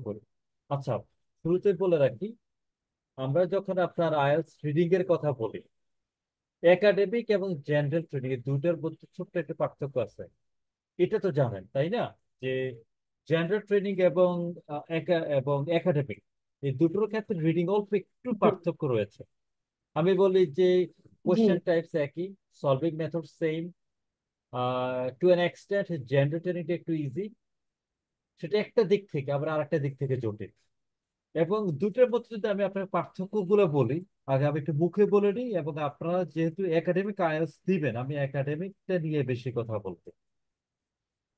করি। আচ্ছা, শুরুতে বলে রাখি, আমরা যখন আপনার আইএলটিএস রিডিং এর কথা বলি, একাডেমিক এবং জেনারেল ট্রেনিং এর দুইটার মধ্যে ছোট্ট একটা পার্থক্য আছে। এটা তো জানেন তাই না, যে জেনারেল ট্রেনিং এবং একাডেমিক এই দুটোর ক্ষেত্রে রিডিং অল্প একটু জি পার্থক্য রয়েছে। আমি বলি যে জি। কোশ্চেন টাইপস একই, solving method same, to an extent general ট্রেনিংটা একটু ইজি, সেটা একটা দিক থেকে, আবার আরেকটা দিক থেকে জটিল। এবং দুটোর মধ্যে যদি আমি আপনার পার্থক্যগুলো বলি, আগে আমি একটু মুখে বলে নিই, এবং আপনারা যেহেতু একাডেমিক আইএলটিএস দিবেন, আমি একাডেমিকটা নিয়ে বেশি কথা বলবো।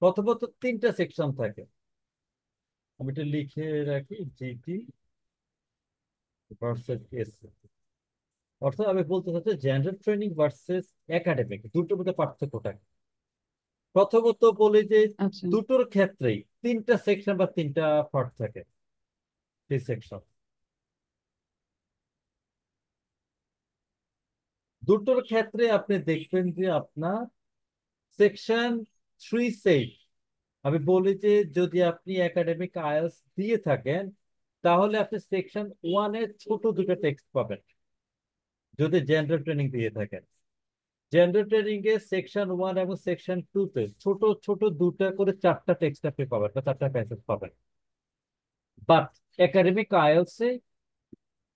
প্রথমত তিনটা সেকশন থাকে, আমি এটা লিখে রাখি, জিটি ভার্সেস এসসি। অর্থাৎ আমি বলতে চাচ্ছি জেনারেল ট্রেনিং ভার্সেস একাডেমিক দুটোর মধ্যে পার্থক্যটা কি? প্রথমত বলি যে আচ্ছা। দুটোর ক্ষেত্রেই তিনটা সেকশন বা তিনটা পার্ট থাকে, থ্রি সেকশন। দুটোর ক্ষেত্রে আপনি দেখবেন যে আপনার সেকশন থ্রি সেট, আমি বলি যে যদি আপনি একাডেমিক আইএলটিএস দিয়ে থাকেন, তাহলে আপনি সেকশন ওয়ানে ছোট দুটো টেক্সট পাবেন। যদি জেনারেল ট্রেনিং দিয়ে থাকেন, জেনারেল ট্রেনিং এ সেকশন ওয়ান এবং সেকশন টু তে ছোট ছোট দুটা করে চারটা টেক্সট আপনি পাবেন বা চারটা প্যাসেজ পাবেন। But academic IELTS a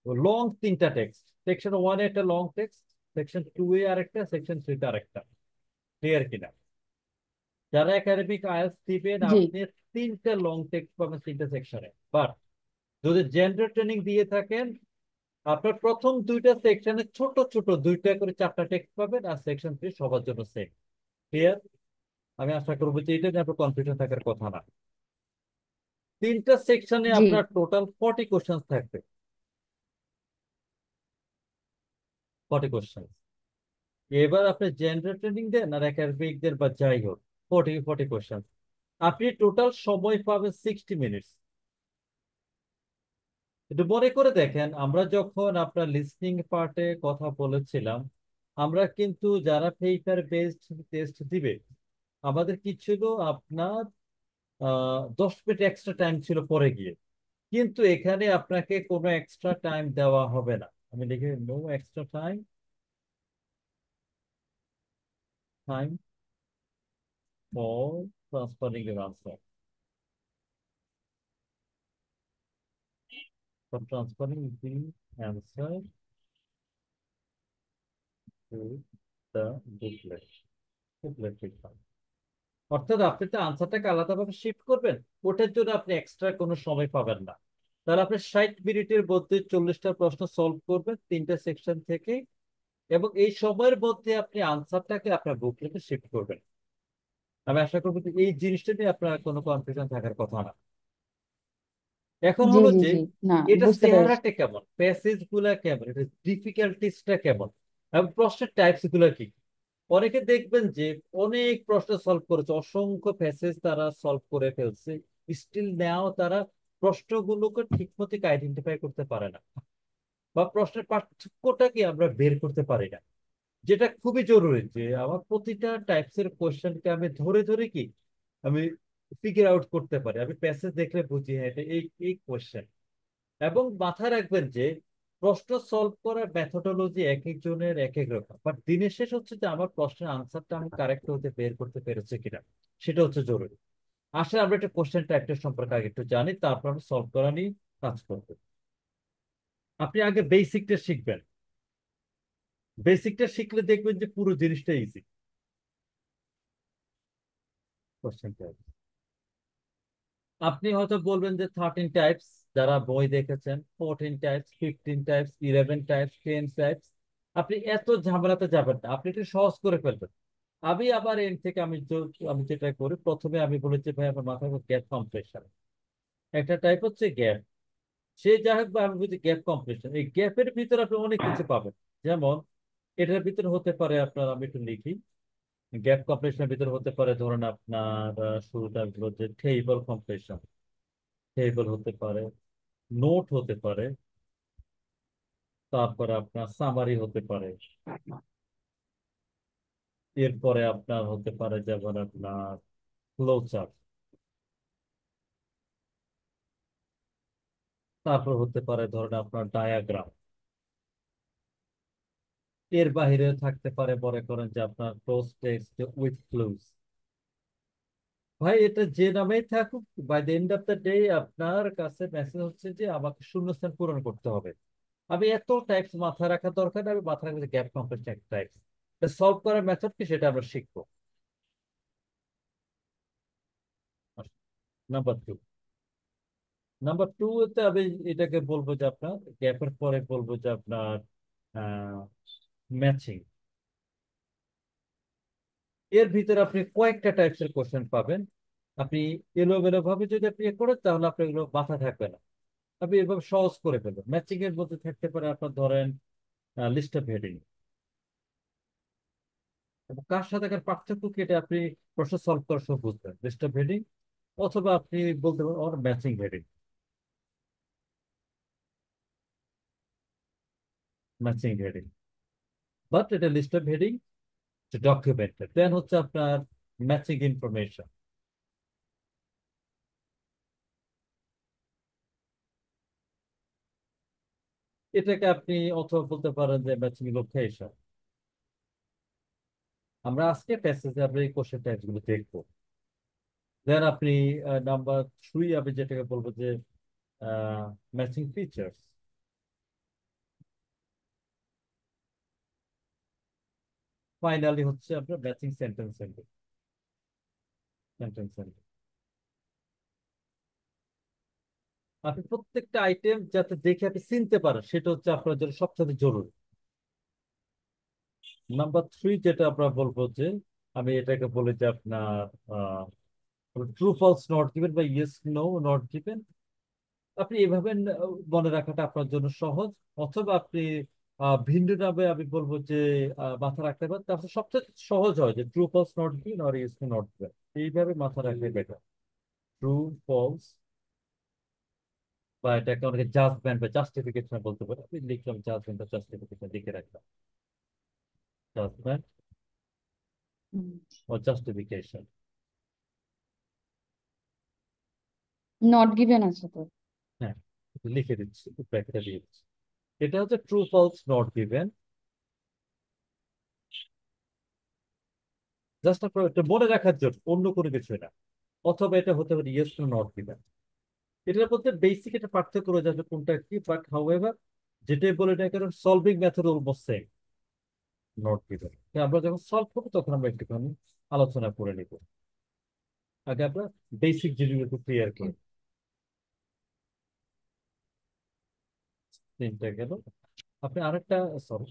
long তিনটা টেক্সট, সেকশন ওয়ানে একটা লং টেক্সট, সেকশন টু এ আরেকটা, সেকশন থ্রি তে আরেকটা। ক্লিয়ার কিনা? যারা একাডেমিক আইএলটিএস দিবেন, জি আপনি তিনটা লং টেক্সট পাবেন তিনটা সেকশনে। বাট যদি জেনারেল ট্রেনিং দিয়ে থাকেন, আপনার প্রথম দুইটা সেকশনে ছোট ছোট দুইটা করে চারটা টেক্সট পাবেন, আর সেকশন থ্রি সবার জন্য সেম। ক্লিয়ার? আমি আশা করবো যে এটা নিয়ে আপনার কনফিউশন থাকার কথা না। তিনটা সেকশনে জি। আপনার টোটাল 40 কোশ্চেন থাকবে, 40 কোশ্চেন। এবার আপনি জেনারেল ট্রেনিং দেন আর একাডেমিক দেন বা যাই হোক, 40 কোশ্চেন, আপনি টোটাল সময় পাবেন 60 মিনিটস। একটু মনে করে দেখেন, আমরা যখন আপনার লিসনিং পার্টে কথা বলেছিলাম, আমরা কিন্তু যারা পেপার বেসড টেস্ট দিবে, আমাদের কি ছিল আপনার 10 মিনিট এক্সট্রা টাইম ছিল পরে গিয়ে। কিন্তু এখানে আপনাকে কোনো এক্সট্রা টাইম দেওয়া হবে না। আমি লিখে no extra time, time for transferring এর answer, for transferring the answer to the booklet, booklet. অর্থাৎ আপনি তো আনসারটাকে আলাদাভাবে শিফট করবেন, ওটার জন্য আপনি এক্সট্রা কোনো সময় পাবেন না। তাহলে আপনি 60 মিনিটের মধ্যে 40টা প্রশ্ন সলভ করবেন তিনটা সেকশন থেকে, এবং এই সময়ের মধ্যে আপনি আনসারটাকে আপনার বুকলেটে শিফট করবেন। আমি আশা করবো যে এই জিনিসটা নিয়ে আপনার কোনো কনফিউশন থাকার কথা না। এখন জি হলো জি যে জি। না, এটা বুঝতে পেরেছি। চেহারাটা কেমন, প্যাসেজ গুলা কেমন, এটা ডিফিকাল্টিসটা কেমন, এবং প্রশ্নের টাইপস গুলা কি। অনেকে দেখবেন যে অনেক প্রশ্ন সলভ করেছে, অসংখ্য প্যাসেজ তারা সলভ করে ফেলছে, স্টিল নাও তারা প্রশ্নগুলোকে ঠিক মতো আইডেন্টিফাই করতে পারে না, বা প্রশ্নের পার্থক্যটাকে আমরা বের করতে পারি না। যেটা খুবই জরুরি যে আমার প্রতিটা টাইপসের কোশ্চেনকে আমি ধরে ধরে কি আমি ফিগার আউট করতে পারি, আমি প্যাসেজ দেখলে বুঝি হ্যাঁ এটা এই এই কোশ্চেন। এবং মাথায় রাখবেন যে প্রশ্ন সলভ করার মেথোডোলজি এক একজনের এক এক রকম, বাট দিনের শেষ হচ্ছে যে আমার প্রশ্নের আনসারটা আমি কারেক্ট হতে বের করতে পেরেছি কিনা, সেটা হচ্ছে জরুরি। আসলে আমরা একটা কোশ্চেন টাইপটা সম্পর্কে আগে একটু জানি, তারপর আমরা সলভ করা নিয়ে কাজ করবো। আপনি আগে বেসিকটা শিখবেন, বেসিকটা শিখলে দেখবেন যে পুরো জিনিসটা ইজি। কোশ্চেন টাইপ, আপনি হয়তো বলবেন যে 13 টাইপস, যারা বই দেখেছেন 14 টাইপস, 15 টাইপস, 11 টাইপস, 10 টাইপস। আপনি এত ঝামেলাতে যাবেন না, আপনি একটু সহজ করে ফেলবেন। আমি আবার এর থেকে আমি যেটা করি, প্রথমে আমি বলেছি ভাই আমার মাথায় গ্যাপ কম্প্রেশন একটা টাইপ হচ্ছে গ্যাপ। সে যাই হোক, বা আমি বলছি গ্যাপ কম্প্রেশন, এই গ্যাপের ভিতরে আপনি অনেক কিছু পাবেন। যেমন এটার ভিতরে হতে পারে আপনার, আমি একটু লিখি, গ্যাপ কম্প্রেশনের ভিতরে হতে পারে ধরেন আপনার শুরুটা হলো যে টেবল কম্প্রেশন, টেবল হতে পারে, নোট হতে পারে, তারপরে আপনার সামারি হতে পারে, এরপরে আপনার হতে পারে যেমন আপনার ফ্লো চার্ট। তারপর হতে পারে ধরেন আপনার ডায়াগ্রাম। এর বাইরে থাকতে পারে মনে করেন যে আপনার ক্লোজ টেক্সট উইথ ক্লুজ। ভাই এটা যে নামেই থাকুক, by the end of the day আপনার কাছে মেসেজ হচ্ছে যে আমাকে শূন্যস্থান পূরণ করতে হবে। আমি এত টাইপস মাথায় রাখার দরকার নেই, আমি মাথায় রাখবো গ্যাপ কমপ্লেক্স টাইপস। সলভ করার মেথড কি সেটা আমরা শিখবো। Number two. নাম্বার টু তে আমি এটাকে বলবো যে আপনার গ্যাপের পরে বলবো যে আপনার ম্যাচিং। এর ভিতরে আপনি কয়েকটা টাইপস এর কোশ্চেন পাবেন। আপনি এলোমেলো ভাবে যদি আপনি করেন তাহলে আপনার এগুলো মাথা থাকবে না। আপনি এভাবে সহজ করে ফেলবেন। ম্যাচিং এর মধ্যে থাকতে পারে আপনার ধরেন লিস্ট অফ হেডিং, এবং কার সাথে কার পার্থক্য কি এটা আপনি প্রশ্ন সলভ করার সময় বুঝবেন। লিস্ট অফ হেডিং অথবা আপনি বলতে পারেন or matching heading. Matching heading, but এটা list of heading documented. Then হচ্ছে আপনার ম্যাচিং ইনফরমেশন। এটাকে আপনি অথবা বলতে পারেন যে ম্যাচিং লোকেশন। আমরা আজকে প্যাসেজে আমরা এই কোশ্চেন টাইপস গুলো দেখবো। দেন আপনি নাম্বার থ্রি আমি যেটাকে বলবো যে ম্যাচিং ফিচার্স। ফাইনালি হচ্ছে আপনার ম্যাচিং সেন্টেন্স। সেন্টেন্স আপনি প্রত্যেকটা আইটেম যাতে দেখে আপনি চিনতে পারেন সেটা হচ্ছে আপনার জন্য সবচেয়ে জরুরি। নাম্বার থ্রি যেটা আমরা বলবো যে আমি এটাকে বলি যে আপনার ট্রু ফলস নট গিভেন বা ইয়েস নো নট গিভেন। আপনি এভাবে মনে রাখাটা আপনার জন্য সহজ। অথবা আপনি ভিন্ন নামে আমি বলবো যে মাথা রাখতে পারেন, তারপরে সবচেয়ে সহজ হয় যে ট্রু ফলস নট গিভেন আর ইয়েস নো নট গিভেন। এইভাবে মাথা রাখলে বেটার। ট্রু ফলস, বা এটাকে অনেকে জাজমেন্ট বা জাস্টিফিকেশন বলতে পারে। আপনি লিখলাম জাজমেন্ট বা জাস্টিফিকেশন লিখে রাখলাম। Judgement hmm. ও জাস্টিফিকেশন। নট গিভেন আছে তো। হ্যাঁ, একটু লিখে দিচ্ছি, ব্র্যাকেটে দিয়ে দিচ্ছি। এটা হচ্ছে true false not given. Just আপনার এটা মনে রাখার জন্য, অন্য কোনো কিছু না। অথবা এটা হতে পারে ইয়েস টু নট গিভেন। এটার মধ্যে বেসিক একটা পার্থক্য রয়ে যাবে কোনটা কি, বাট হাউএভার যেটাই বলে না কেন solving method almost same. Not given আমরা যখন সলভ করবো তখন আমরা একটুখানি আলোচনা করে নিব। আগে আমরা বেসিক জিনিসগুলো ক্লিয়ার ওকে। করি। তিনটা গেল। আপনি আরেকটা, সরি,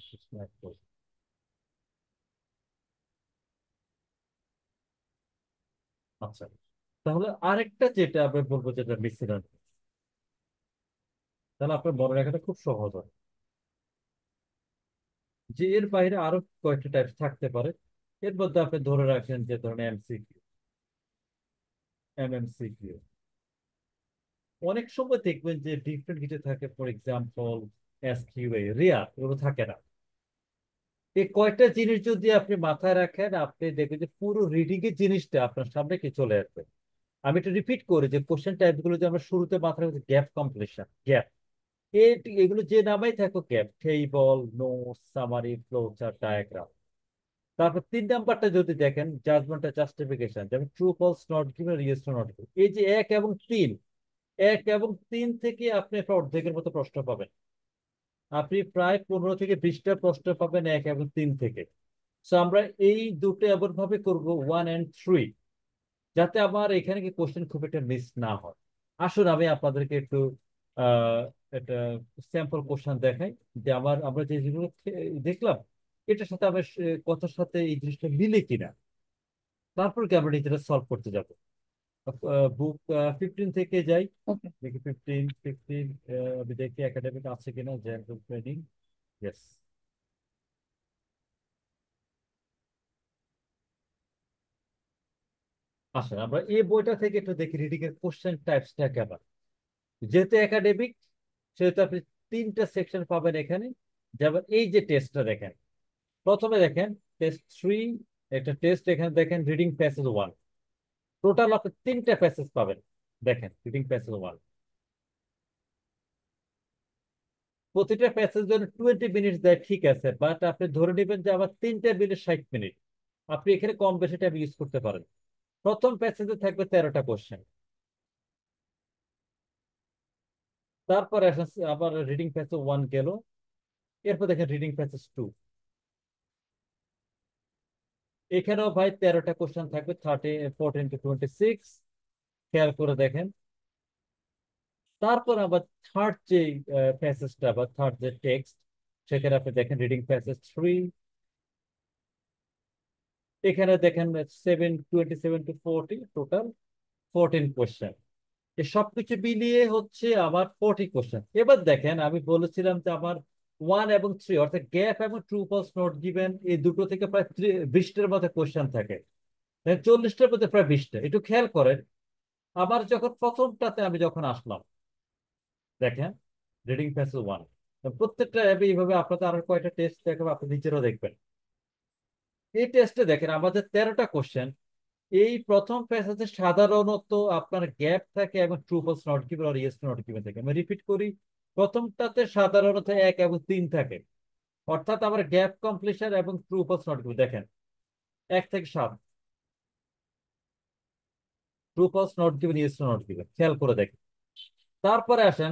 আচ্ছা, তাহলে আরেকটা যেটা আমি বলবো যেটা মিসিলান, তাহলে আপনার মনে রাখাটা খুব সহজ হয় যে এর বাইরে আরো কয়েকটা টাইপ থাকতে পারে। এর মধ্যে আপনি ধরে রাখেন যে ধরেন এমসিকিউ, এমএমসিকিউ। অনেক সময় দেখবেন যে ডিফারেন্ট কিছু থাকে, ফর এক্সাম্পল এসকিউএ, রিয়া, এগুলো থাকে না। এই কয়টা জিনিস যদি আপনি মাথায় রাখেন আপনি দেখবেন যে পুরো রিডিং এর জিনিসটা আপনার সামনে কি চলে আসবে। আমি একটু রিপিট করি যে কোশ্চেন টাইপ গুলো যে আমরা শুরুতে মাথায় রাখছি গ্যাপ কমপ্লিশন, গ্যাপ। এগুলো যে নামেই থাকুক, gap, table, note, summary, flow chart, diagram. তারপর তিন নাম্বারটা যদি দেখেন জাজমেন্ট জাস্টিফিকেশন, যেমন true false not given, yes not given. এই যে এক এবং তিন, এক এবং তিন থেকে আপনি একটা অর্ধেকের মতো প্রশ্ন পাবেন। আপনি প্রায় 15 থেকে 20টা প্রশ্ন পাবেন এক এবং তিন থেকে। তো আমরা এই দুটো এমন ভাবে করবো, 1 and 3, যাতে আমার এখানে কি কোশ্চেন খুব একটা মিস না হয়। আসুন আমি আপনাদেরকে একটু আহ একটা স্যাম্পল কোশ্চেন দেখাই যে আমরা যে জিনিসগুলো দেখলাম এটার সাথে আমার কথার সাথে এই জিনিসটা মিলে কিনা। তারপর কি আমরা নিজেরা সলভ করতে যাবো। বুক 15 থেকে যাই। ওকে। দেখি 15 আমি দেখি একাডেমিক আছে কিনা, জেনারেল ট্রেনিং। ইয়েস। আসলে আমরা এই বইটা থেকে একটু দেখি রিডিং এর কোশ্চেন টাইপসটা কেমন। যেহেতু একাডেমিক সেহেতু আপনি তিনটা সেকশন পাবেন এখানে। যেমন এই যে টেস্টটা দেখেন, প্রথমে দেখেন টেস্ট 3, একটা টেস্ট এখানে দেখেন রিডিং প্যাসেজ 1। টোটাল আপনি তিনটা প্যাসেজ পাবেন। দেখেন রিডিং প্যাসেজ 1, প্রতিটা প্যাসেজ জন্য 20 মিনিট দেয়, ঠিক আছে, বাট আপনি ধরে নেবেন যে আবার 3টা মিনিট 60 মিনিট, আপনি এখানে কম বেশি টাইম ইউজ করতে পারেন। প্রথম প্যাসেজে থাকবে 13টা কোশ্চেন। তারপরে আসেন আবার রিডিং প্যাসেজ 1 গেল। এরপর দেখেন রিডিং প্যাসেজ 2। এখানেও ভাই 13টা কোশ্চেন থাকবে, 14 to 26। খেয়াল করে দেখেন। তারপর আবার থার্ড যে প্যাসেজটা বা থার্ড যে টেক্সট, সেখানে আপনি দেখেন রিডিং প্যাসেজ 3। এখানে দেখেন 27 to 40, টোটাল 14 কোশ্চেন। এই সবকিছু মিলিয়ে হচ্ছে আমার 40 কোশ্চেন। এবার দেখেন, আমি বলেছিলাম যে আমার 1 এবং 3 অর্থাৎ গ্যাপ এবং ট্রু ফলস নট গিভেন এই দুটো থেকে প্রায় 20টার মধ্যে কোশ্চেন থাকে। 40টার মধ্যে প্রায় 20টা। একটু খেয়াল করেন, আবার যখন প্রথমটাতে আমি যখন আসলাম, দেখেন রিডিং প্যাসেজ 1, প্রত্যেকটা এইভাবে আপনাদের আরো কয়টা টেস্ট দেখাবো, আপনি নিজেরাও দেখবেন। এই টেস্টে দেখেন আমাদের 13টা কোশ্চেন। এই প্রথম প্যাসেজে সাধারণত আপনার গ্যাপ থাকে এবং ট্রু ফলস নট গিভেন আর ইয়েস নট গিভেন থাকে। আমি রিপিট করি, প্রথমটাতে সাধারণত 1 এবং 3 থাকে, অর্থাৎ আমার গ্যাপ কমপ্লিশন এবং ট্রু ফলস নট গিভেন দেখেন 1 থেকে 7, true false not given yes not given, খেয়াল করে দেখেন। তারপরে আসেন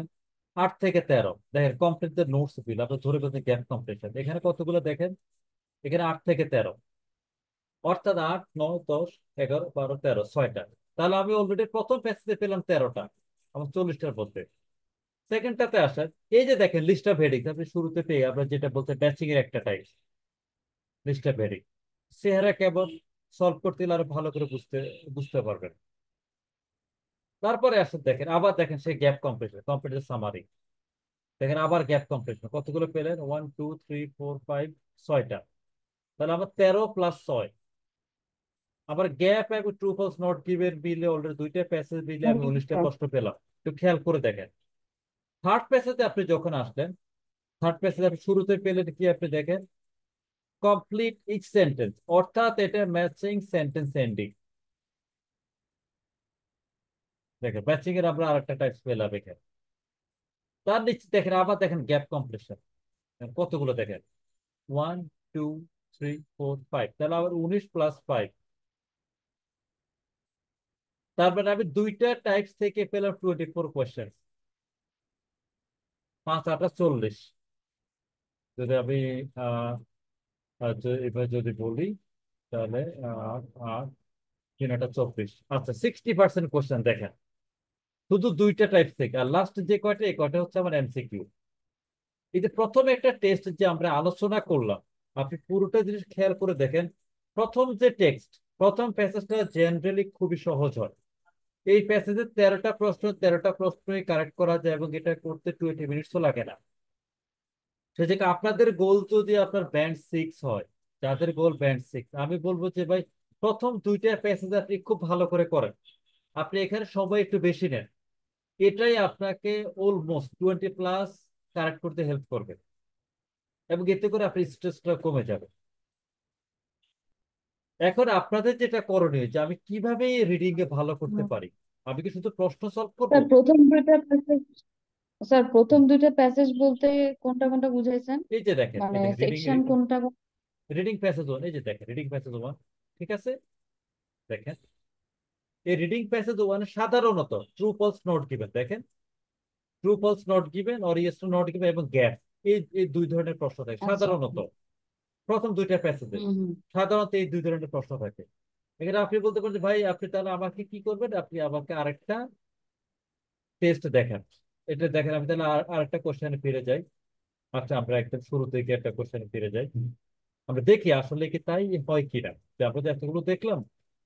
8 থেকে 13, দেখেন কমপ্লিট দ্য নোটস ফিল, আপনি ধরে বলতে গ্যাপ কমপ্লিশন। এখানে কতগুলো দেখেন, এখানে 8 থেকে 13, অর্থাৎ 8, 9, 10, 11, 12, 13, 6টা। তাহলে আমি অলরেডি প্রথম প্যাসেজে পেলাম 13টা, আমার 40টার মধ্যে। সেকেন্ডটাতে আসেন, এই যে দেখেন লিস্ট অফ হেডিং, আপনি শুরুতে পেয়ে আমরা যেটা বলতে ব্যাচিং এর একটা টাইপ, লিস্ট অফ হেডিং। চেহারা কেবল সলভ করতে গেলে আরো ভালো করে বুঝতে বুঝতে পারবেন। তারপরে আসেন দেখেন, আবার দেখেন সেই গ্যাপ কমপ্লিশন, কমপ্লিট সামারি। দেখেন আবার গ্যাপ কমপ্লিশন, কতগুলো পেলেন, 1, 2, 3, 4, 5, 6টা। তাহলে আমার 13 + 6। আবার গ্যাপ এবং ট্রু ফলস নট গিভেন মিলে অলরেডি দুইটা প্যাসেজ মিলে আমি 19টা প্রশ্ন পেলাম। একটু খেয়াল করে দেখেন। থার্ড প্যাসেজে আপনি যখন আসলেন, থার্ড প্যাসেজে আপনি শুরুতে পেলেন কি, আপনি দেখেন কমপ্লিট ইচ সেন্টেন্স, অর্থাৎ এটা ম্যাচিং সেন্টেন্স এন্ডিং। দেখেন ম্যাচিং এর আমরা আরেকটা টাইপ পেলাম এখানে। তার নিচে দেখেন আবার দেখেন গ্যাপ কমপ্লিশন, কতগুলো দেখেন, 1, 2, 3, 4, 5, তাহলে আবার 19 + 5। তারপরে আমি দুইটা টাইপস থেকে পেলাম 24 কোয়েশ্চেন, 5 × 8 = 40। যদি আমি আহ এবার যদি বলি, তাহলে 8, 8, 3, 8, 24, আচ্ছা 60% কোয়েশ্চেন দেখেন শুধু দুইটা টাইপ থেকে। আর লাস্ট যে কয়টা, এই কয়টা হচ্ছে আমার এমসিকিউ। এই যে প্রথমে একটা টেস্ট যে আমরা আলোচনা করলাম, আপনি পুরোটা জিনিস খেয়াল করে দেখেন। প্রথম যে টেক্সট, প্রথম প্যাসেজটা জেনারেলি খুবই সহজ হয়। এই প্যাসেজে 13টা প্রশ্ন, 13টা প্রশ্নই কারেক্ট করা যায় এবং এটা করতে 20 মিনিটসও লাগে না। সে থেকে আপনাদের গোল যদি আপনার ব্যান্ড 6 হয়, যাদের গোল ব্যান্ড 6, আমি বলবো যে ভাই প্রথম দুইটা প্যাসেজ আপনি খুব ভালো করে করেন। আপনি এখানে সময় একটু বেশি নেন, এটাই আপনাকে অলমোস্ট 20+ কারেক্ট করতে হেল্প করবে এবং এতে করে আপনার স্ট্রেসটা কমে যাবে। এখন আপনাদের যেটা করণীয় যে আমি কিভাবে রিডিং এ ভালো করতে হুম। পারি, আমি কি শুধু প্রশ্ন সলভ করব? স্যার প্রথম দুইটা প্যাসেজ বলতে কোনটা কোনটা বুঝাইছেন? এই যে দেখেন, মানে এই দেখেন রিডিং, সেকশন কোনটা রিডিং প্যাসেজ 1, এই যে দেখেন রিডিং প্যাসেজ 1, ঠিক আছে। দেখেন এই রিডিং প্যাসেজ 1 সাধারণত ট্রু ফলস নট গিভেন, দেখেন true false not given or yes to not given এবং গ্যাপ, এই এই দুই ধরনের প্রশ্ন থাকে আচ্ছা। সাধারণত। প্রথম দুইটা প্যাসেজে হুম হুম। সাধারণত এই দুই ধরনের প্রশ্ন থাকে। এখানে আপনি বলতে পারেন যে, ভাই আপনি তাহলে আমাকে কি করবেন, আপনি আমাকে আরেকটা টেস্ট দেখান। এটা দেখেন, আমি তাহলে আরেকটা কোশ্চেনে ফিরে যাই। আচ্ছা আমরা একদম শুরু থেকে একটা কোশ্চেনে ফিরে যাই, আমরা দেখি আসলে কি তাই হয় কিনা। যে আমরা যে এতগুলো দেখলাম,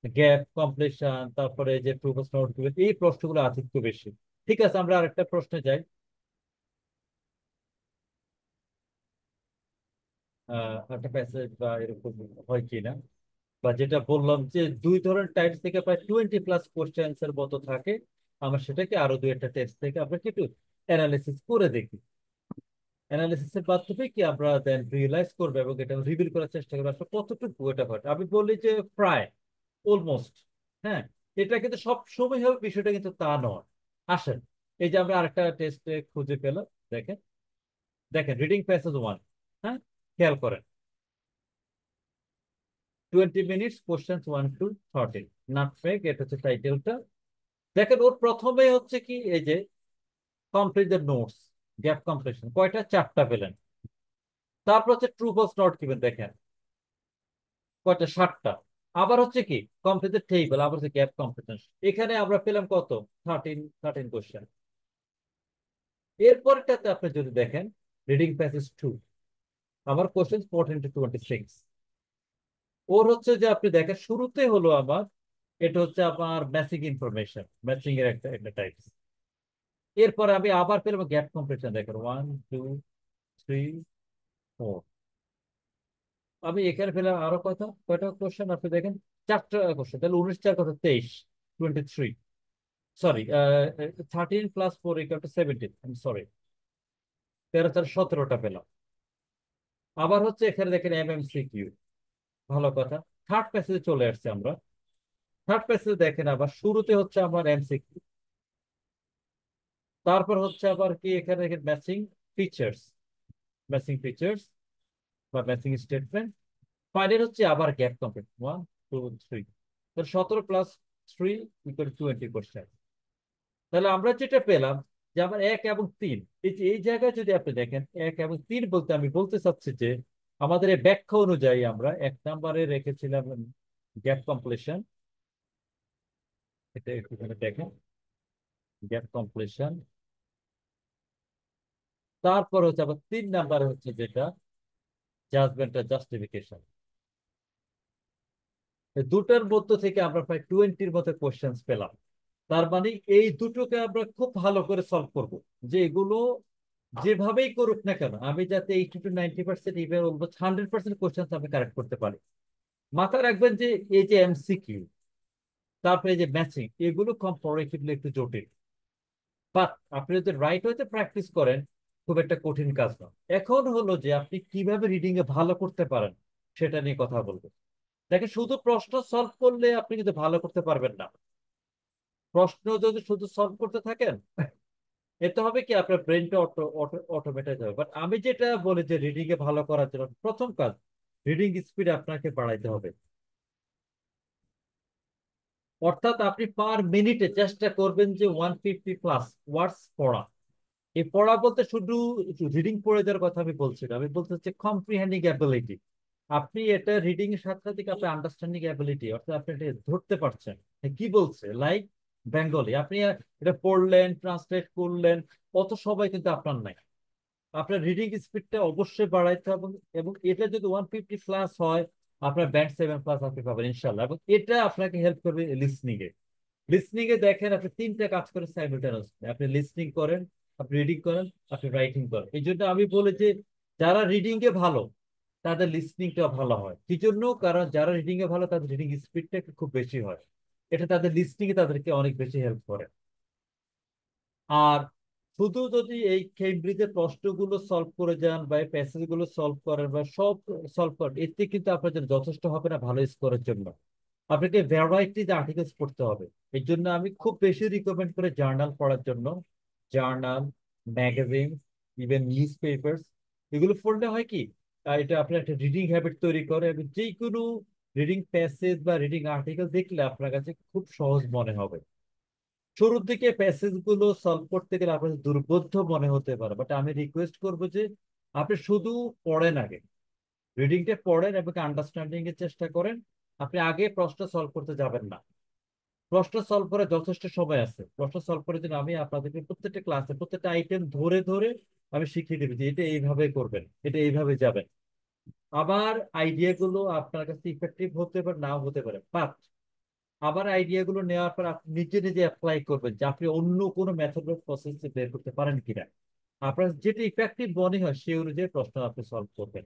গ্যাপ কমপ্লিশন, তারপরে যে ট্রু ফলস নট গিভেন, এই প্রশ্নগুলো আছে একটু বেশি। ঠিক আছে, আমরা আরেকটা প্রশ্নে যাই। একটা প্যাসেজ বা এরকম হয় কিনা, বা যেটা বললাম যে দুই ধরনের টাইপ থেকে প্রায় 20+ কোশ্চেন্স এর মতো থাকে, আমরা সেটাকে আরো দুই একটা টেস্ট থেকে আমরা কি একটু অ্যানালিসিস করে দেখি। অ্যানালিসিসের মাধ্যমে কি আমরা দেন রিয়েলাইজ করবো এবং এটা রিভিল করার চেষ্টা করবো আসলে কতটুকু এটা ঘটে। আমি বলি যে প্রায়, অলমোস্ট, হ্যাঁ। এটা কিন্তু সব সময় হবে বিষয়টা, কিন্তু তা নয়। আসেন, এই যে আমরা আরেকটা টেস্টে খুঁজে পেলাম, দেখেন দেখেন রিডিং প্যাসেজ ওয়ান। হ্যাঁ, খেয়াল করেন, 20 মিনিটস কোশ্চেন 1 to 13, নাটমেগ, এটা হচ্ছে টাইটেলটা। দেখেন ওর প্রথমে হচ্ছে কি, এই যে complete the notes, gap completion, কয়টা? 4টা পেলেন। তারপর হচ্ছে ট্রু ফলস নট গিভেন, দেখেন কয়টা? 7টা। আবার হচ্ছে কি, কমপ্লিট দ্য টেবিল, আবার হচ্ছে গ্যাপ কমপ্লিশন। এখানে আমরা পেলাম কত? 13 কোশ্চেন। এরপরটাতে আপনি যদি দেখেন, রিডিং প্যাসেজ 2, আমার কোশ্চেন 14 to 26। ওর হচ্ছে যে আপনি দেখেন শুরুতে হলো আমার, এটা হচ্ছে আমার ম্যাচিং ইনফরমেশন, ম্যাচিং এর একটা একটা টাইপস। এরপরে আমি আবার পেলাম গ্যাপ কমপ্লিশন, দেখেন 1 2 3 4। আমি এখানে পেলাম আরো কয়টা কয়টা কোশ্চেন আপনি দেখেন, 4টা কোশ্চেন, তাহলে 19 4 কত? 23, 23, সরি, 13 + 4 = 17, আমি সরি, 13 4 17টা পেলাম। আবার হচ্ছে এখানে দেখেন MMCQ, ভালো কথা। থার্ড প্যাসেজে চলে আসছে আমরা। থার্ড প্যাসেজে দেখেন আবার শুরুতে হচ্ছে আমার MCQ, তারপর হচ্ছে আবার কি, এখানে দেখেন ম্যাচিং ফিচার্স, ম্যাচিং ফিচার্স বা ম্যাচিং স্টেটমেন্ট। ফাইনাল হচ্ছে আবার গ্যাপ কমপ্লিট 1 2 3। তো 17 + 3 = 20 কোশ্চেন। তাহলে আমরা যেটা পেলাম, যে আমার 1 এবং 3, এই যে এই জায়গায় যদি আপনি দেখেন 1 এবং 3 বলতে আমি বলতে চাচ্ছি যে আমাদের এই ব্যাখ্যা অনুযায়ী আমরা 1 নম্বরে রেখেছিলাম গ্যাপ কমপ্লিশন, এটা একটুখানি দেখেন, গ্যাপ কমপ্লিশন। তারপর হচ্ছে আবার 3 নম্বরে হচ্ছে যেটা জাজমেন্ট জাস্টিফিকেশন। এই দুটার মধ্য থেকে আমরা প্রায় 20-র মতো কোশ্চেন পেলাম। তার মানে এই দুটোকে আমরা খুব ভালো করে সলভ করব, যে এগুলো যেভাবেই করুক না কেন আমি যাতে 80 to 90%, ইভেন অলমোস্ট 100% কোশ্চেন আমি কারেক্ট করতে পারি। মাথায় রাখবেন যে এই যে MCQ, তারপরে এই যে ম্যাচিং, এগুলো কম্পারেটিভলি একটু জটিল, বাট আপনি যদি রাইট ওয়েতে প্র্যাকটিস করেন, খুব একটা কঠিন কাজ না। এখন হলো যে আপনি কিভাবে রিডিং এ ভালো করতে পারেন, সেটা নিয়ে কথা বলবো। দেখেন শুধু প্রশ্ন সলভ করলে আপনি কিন্তু ভালো করতে পারবেন না। প্রশ্ন যদি শুধু সলভ করতে থাকেন, এতে হবে কি, আপনার ব্রেনটা অটোমেটাইজ হবে। বাট আমি যেটা বলি যে রিডিং এ ভালো করার জন্য প্রথম কাজ, রিডিং স্পিড আপনাকে বাড়াইতে হবে। অর্থাৎ আপনি পার মিনিটে চেষ্টা করবেন যে 150+ ওয়ার্ডস পড়া। এই পড়া বলতে শুধু রিডিং পড়ে যাওয়ার কথা আমি বলছি না, আমি বলতে হচ্ছে কম্প্রিহেন্ডিং অ্যাবিলিটি। আপনি এটা রিডিং এর সাথে সাথে কি আপনার আন্ডারস্ট্যান্ডিং অ্যাবিলিটি, অর্থাৎ আপনি এটা ধরতে পারছেন কি বলছে, লাইক বেঙ্গলি আপনি এটা পড়লেন, ট্রান্সলেট করলেন, অত সবাই কিন্তু আপনার নাই। আপনার রিডিং স্পিডটা অবশ্যই বাড়াইতে হবে, এবং এটা যদি 150+ হয়, আপনার ব্যান্ড 7+ আপনি পাবেন ইনশাল্লাহ। এবং এটা আপনাকে হেল্প করবে লিসনিং এ। লিসনিং এ দেখেন আপনি 3টা কাজ করেন সাইমultaneous, আপনি লিসনিং করেন, আপনি রিডিং করেন, আপনি রাইটিং করেন। এই জন্য আমি বলি যে যারা রিডিং এ ভালো, তাদের লিসনিংটা ভালো হয়। কি জন্য? কারণ যারা রিডিং এ ভালো, তাদের রিডিং স্পিডটা খুব বেশি হয়। এটা তাদের লিসনিং এ তাদেরকে অনেক বেশি হেল্প করে। আর শুধু যদি এই কেমব্রিজের প্রশ্নগুলো সলভ করে যান বা এই প্যাসেজ গুলো সলভ করেন বা সব সলভ করেন, এতে কিন্তু আপনার জন্য যথেষ্ট হবে না ভালো স্কোরের জন্য। আপনাকে ভ্যারাইটিজ আর্টিকেলস পড়তে হবে। এই জন্য আমি খুব বেশি রিকমেন্ড করে জার্নাল পড়ার জন্য। Journal, magazine, even news papers, এগুলো পড়লে হয় কি, এটা আপনার একটা রিডিং হ্যাবিট তৈরি করে, এবং যে কোনো রিডিং প্যাসেজ বা রিডিং আর্টিকেল দেখলে আপনার কাছে খুব সহজ মনে হবে। শুরুর দিকে প্যাসেজ গুলো সলভ করতে গেলে আপনার দুর্বোধ্য মনে হতে পারে, বাট আমি রিকোয়েস্ট করবো যে আপনি শুধু পড়েন আগে, রিডিংটা পড়েন এবং আন্ডারস্ট্যান্ডিং এর চেষ্টা করেন। আপনি আগে প্রশ্ন সলভ করতে যাবেন না। প্রশ্ন সলভ করে যথেষ্ট সময় আছে, প্রশ্ন সলভ করার জন্য আমি আপনাদেরকে প্রত্যেকটা ক্লাসে প্রত্যেকটা আইটেম ধরে ধরে আমি শিখিয়ে দেবো যে এটা এইভাবে করবেন, এটা এইভাবে যাবেন। আবার আইডিয়া গুলো আপনার কাছে ইফেক্টিভ হতে পারে, নাও হতে পারে, বাট আবার আইডিয়া গুলো নেওয়ার পর আপনি নিজে নিজে অ্যাপ্লাই করবেন যে আপনি অন্য কোনো মেথড বা প্রসেস বের করতে পারেন কিনা। আপনার যেটা ইফেক্টিভ মনে হয় সেই অনুযায়ী প্রশ্ন আপনি সলভ করবেন।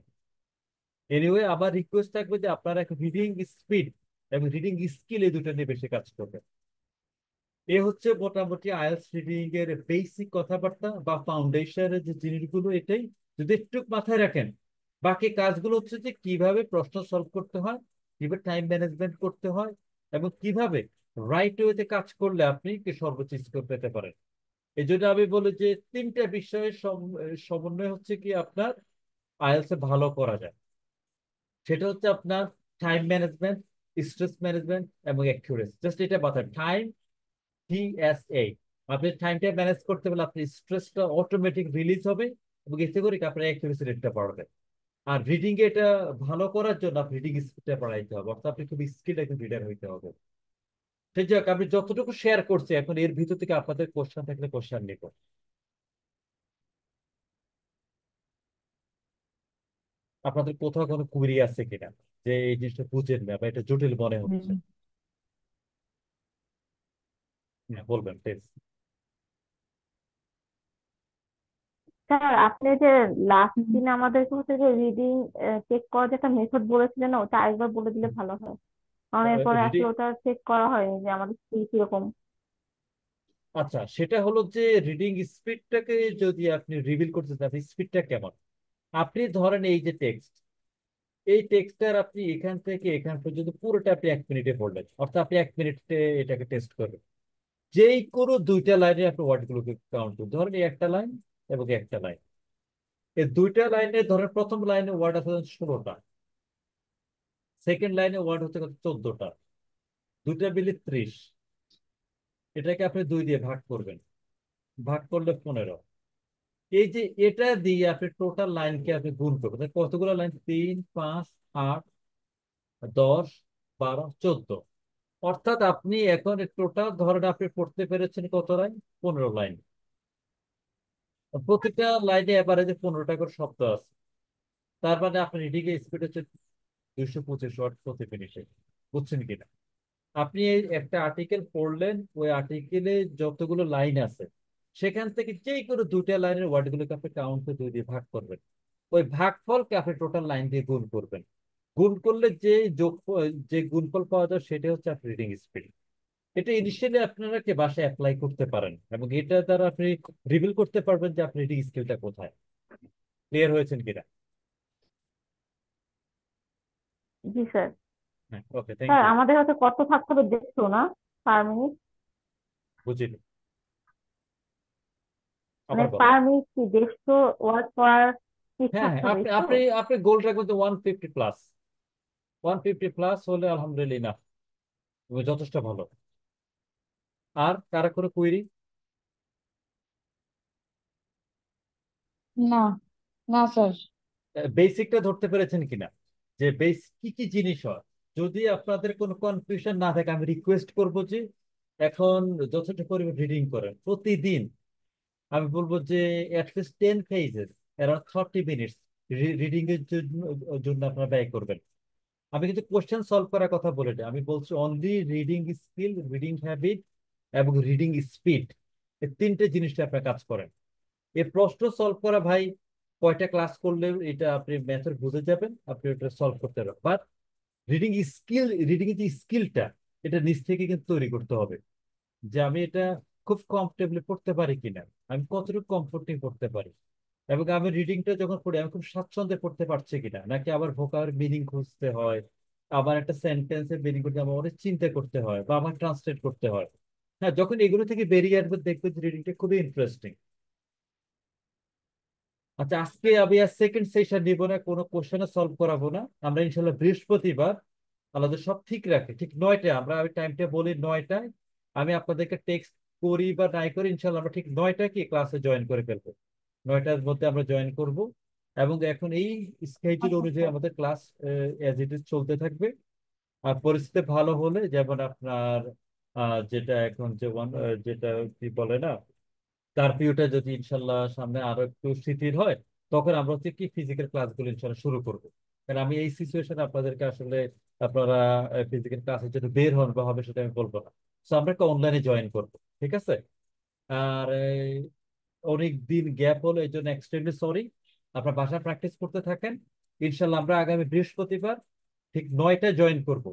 এনিওয়ে, আমার রিকোয়েস্ট থাকবে যে আপনারা রিডিং স্পিড এবং রিডিং স্কিল এই দুটো নিয়ে বেশি কাজ করবেন। এ হচ্ছে মোটামুটি আইএলটিএস রিডিং এর বেসিক কথাবার্তা বা ফাউন্ডেশনের যে জিনিসগুলো, এটাই যদি একটু মাথায় রাখেন, বাকি কাজগুলো হচ্ছে যে কিভাবে প্রশ্ন সলভ করতে হয়, কিভাবে টাইম ম্যানেজমেন্ট করতে হয়, এবং কিভাবে রাইট ওয়েতে কাজ করলে আপনি কি সর্বোচ্চ স্কোর পেতে পারেন। এই জন্য আমি বলি যে তিনটা বিষয়ের সমন্বয় হচ্ছে কি আপনার আইএলটিএস এ ভালো করা যায়। সেটা হচ্ছে আপনার টাইম ম্যানেজমেন্ট, স্ট্রেস ম্যানেজমেন্ট এবং অ্যাকিউরেসি। জাস্ট এটা মাথায়, টাইম, টিএসএ। আপনি টাইমটা ম্যানেজ করতে পারলে আপনি স্ট্রেসটা অটোমেটিক রিলিজ হবে, এবং এতে করে কি আপনার অ্যাকিউরেসি রেটটা বাড়বে। আর রিডিং এটা ভালো করার জন্য আপনি রিডিং স্পিডটা বাড়াইতে হবে, অর্থাৎ আপনি খুব স্কিল একজন রিডার হইতে হবে। সেই যাক, আমি যতটুকু শেয়ার করছি এখন এর ভিতর থেকে আপনাদের কোশ্চেন থাকলে কোশ্চেন নিব। আপনাদের কোথাও কোনো কুয়েরি আছে কিনা, যে এই জিনিসটা বুঝেন না বা এটা জটিল মনে হচ্ছে? হুম। হ্যাঁ, বলবেন প্লিজ। স্যার, আপনি যে লাস্ট দিন আমাদেরকে হচ্ছে যে রিডিং চেক করার যে একটা মেথড বলেছিলেন না, ওটা আরেকবার বলে দিলে ভালো হয়। কারণ এরপরে রিডিং, আসলে ওটা চেক করা হয়নি যে আমাদের স্কিল কিরকম। আচ্ছা সেটা হলো যে রিডিং স্পিডটাকে যদি আপনি রিভিল করতে চান, স্পিডটা কেমন। আপনি ধরেন এই যে টেক্সট, এই টেক্সটার আপনি এখান থেকে এখান পর্যন্ত পুরোটা আপনি 1 মিনিটে পড়লেন, অর্থাৎ আপনি 1 মিনিটে এটাকে টেস্ট করবেন। যেই কোনো দুইটা লাইনে আপনি ওয়ার্ডগুলোকে কাউন্ট করুন, ধরেন এই একটা লাইন এবং একটা লাইন। এই দুইটা লাইনে ধরেন প্রথম লাইনে ওয়ার্ড আছে 16টা, সেকেন্ড লাইনে ওয়ার্ড হচ্ছে কত, 14টা, দুইটা মিলে 30। এটাকে আপনি 2 দিয়ে ভাগ করবেন, ভাগ করলে 15। এই যে এটা দিয়ে আপনি টোটাল লাইনকে আপনি গুণ করবেন, তাহলে কতগুলো লাইন, 3, 5, 8, 10, 12, 14। অর্থাৎ আপনি এখন টোটাল ধরেন আপনি পড়তে পেরেছেন কত লাইন, 15 লাইন। প্রতিটা লাইনে এভারেজে 15টা করে শব্দ আছে। তার মানে আপনি রিডিং এর স্পিড হচ্ছে 225 ওয়ার্ড প্রতি মিনিটে। বুঝছেন কিনা? আপনি এই একটা আর্টিকেল পড়লেন, ওই আর্টিকেলে যতগুলো লাইন আছে সেখান থেকে যেই কোনো দুইটা লাইনের ওয়ার্ডগুলোকে আপনি কাউন্টে 2 দিয়ে ভাগ করবেন। ওই ভাগফলকে আপনি টোটাল লাইন দিয়ে গুণ করবেন। গুণ করলে যে যোগ, যে গুণফল পাওয়া যায় সেটা হচ্ছে আপনার রিডিং স্পিড। এটা ইনিশিয়ালি আপনারা কি বাসায় অ্যাপ্লাই করতে পারেন, এবং এটা দ্বারা আপনি রিভিল করতে পারবেন যে আপনি রিডিং স্কিলটা কোথায়। ক্লিয়ার হয়েছেন কিনা? জি স্যার। হ্যাঁ, ওকে, থ্যাংক স্যার, ইউ। আমাদের হাতে কত থাকতে হবে দেখছো না পার মিনিট? বুঝিনি, মানে আবার বলেন। পার মিনিট কি 150 ওয়ার্ড পড়ার কি হ্যাঁ হ্যাঁ, থাকতে হবে আপনি তো? আপনি আপনি গোল রাখবেন তো 150+। 150+ হলে আলহামদুলিল্লাহ যথেষ্ট ভালো। আর কারা কোনো কুইরি? না, না স্যার। বেসিকটা ধরতে পেরেছেন কিনা, যে বেস কি কি জিনিস হয়? যদি আপনাদের কোনো কনফিউশন না থাকে, আমি রিকোয়েস্ট করব যে এখন যথেষ্ট পরিমাণ রিডিং করেন প্রতিদিন। আমি বলবো যে at least 10 pages, around 30 minutes reading এর জন্য আপনারা ব্যয় করবেন। আমি কিন্তু কোশ্চেন সলভ করার কথা বলিনি, আমি বলছি only reading skill, reading habit এবং রিডিং স্পিড, এই তিনটে জিনিসটা আপনার কাজ করেন। এই প্রশ্ন সলভ করা ভাই, কয়টা ক্লাস করলে এটা আপনি মেথড বুঝে যাবেন, আপনি ওটা সলভ করতে পারবেন। বাট রিডিং স্কিল, রিডিং এর যে স্কিলটা, এটা নিজ থেকে কিন্তু তৈরি করতে হবে। যে আমি এটা খুব কমফোর্টেবলি পড়তে পারি কিনা, আমি কতটুকু কমফোর্টিং পড়তে পারি, এবং আমি রিডিংটা যখন পড়ি আমি খুব স্বাচ্ছন্দ্যে পড়তে পারছি কিনা, নাকি আবার ভোকার মিনিং খুঁজতে হয়, আবার একটা সেন্টেন্সের মিনিং করতে আমার অনেক চিন্তা করতে হয়, বা আমার ট্রান্সলেট করতে হয়। হ্যাঁ, যখন এগুলো থেকে বেরিয়ে আসবে দেখবেন রিডিংটা খুবই ইন্টারেস্টিং। আচ্ছা, আজকে আমি আর সেকেন্ড সেশন নিব না, কোনো কোশ্চেনে সলভ করাবো না। আমরা ইনশাল্লাহ বৃহস্পতিবার, আলাদা সব ঠিক রাখে, ঠিক 9টায়, আমরা আমি টাইমটা বলি 9টায়। আমি আপনাদেরকে টেক্সট করি বা নাই করি, ইনশাল্লাহ আমরা ঠিক 9টায় কি ক্লাসে জয়েন করে ফেলবো। 9টার মধ্যে আমরা জয়েন করব। এবং এখন এই স্কেজুল আচ্ছা অনুযায়ী স্যার। আমাদের ক্লাস অ্যাজ ইট ইজ চলতে থাকবে। আর পরিস্থিতি ভালো হলে, যেমন আপনার যেটা এখন যে যেটা কি বলে না, কারফিউটা যদি ইনশাল্লাহ সামনে আরো একটু শিথিল হয়, তখন আমরা হচ্ছে কি ফিজিক্যাল ক্লাসগুলো ইনশাল্লাহ শুরু করবো। কারণ আমি এই সিচুয়েশনে আপনাদেরকে আসলে আপনারা ফিজিক্যাল ক্লাসের জন্য বের হন বা হবে সেটা আমি বলবো না। তো আমরা একটা অনলাইনে জয়েন করবো, ঠিক আছে? আর অনেক দিন গ্যাপ হলো এই জন্য এক্সট্রিমলি সরি। আপনার বাসায় প্র্যাকটিস করতে থাকেন। ইনশাল্লাহ আমরা আগামী বৃহস্পতিবার ঠিক 9টায় জয়েন করবো।